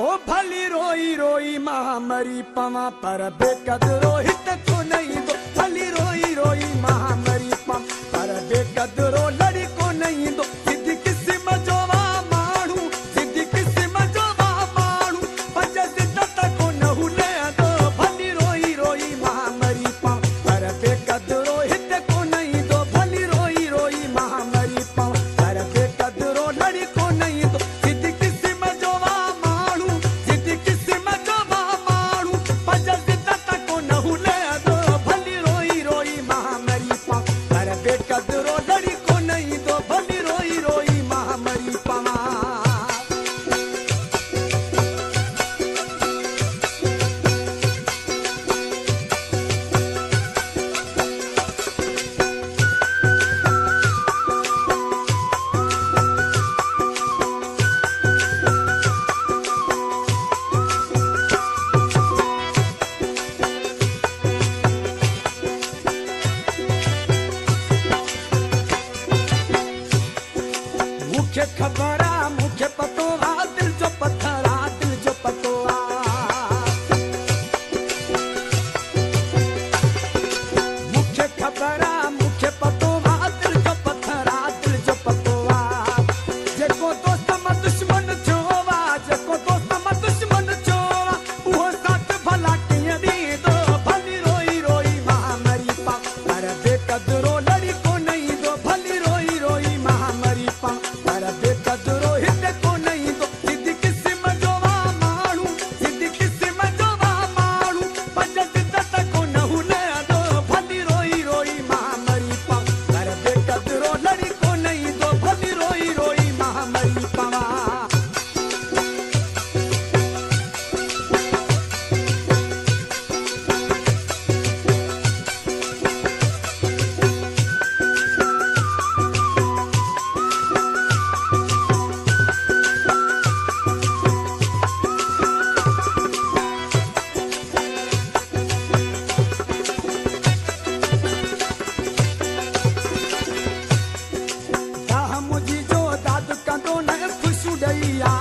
ओ भली रोई रोई महामरी पवा पर बेकदरो हित को नहीं दो। भली रोई रोई महामरी पवा पर बेकदरो लड़ी को नहीं दो। सिद्धि किस्म जोवा माणू सिद्धि किस्म जोवा माणू पंज सिद्धत को नहु ले दो। भली रोई रोई महामरी पवा पर बेकदरो हित को नहीं दो। भली रोई रोई महामरी पवा पर बेकदरो लड़ी को नहीं दो। सिद्धि किस्म जोवा माणू सिद्धि किस्म जोवा माणू पंज सिद्धत को नहु ले दो। भली रोई रोई महामरी पवा पर बेकदरो लड़ी को नहीं दो। भली रोई रोई महामरी पवा। मुख्य खबरा मुख्य पतो आ दिल जो पत्थरा दिल जो पतो आ। मुख्य खबरा मुख्य पतो आ दिल जो पत्थरा दिल जो पतो आ। जेको दोस्त म दुश्मन छोवा जेको दोस्त म दुश्मन छोवा उहो साथ भला कीअं ॾींदो। भली रोई रोई महामरी पवा पर बेकदरो लड़ी को नहीं दो। भली रोई रोई महामरी पवा पर बेकदरो हित को नहीं दो। सिद्धि किस्म जोवा माणू सिद्धि किस्म जोवा माणू पंज सिद्धत को नहु ले दो। भली रोई रोई महामरी पवा पर बेकदरो लड़ी को नहीं दो। भली रोई रोई महामरी पवा। दाह मुझी जो दाद कंदो न खुशू ॾेई आ।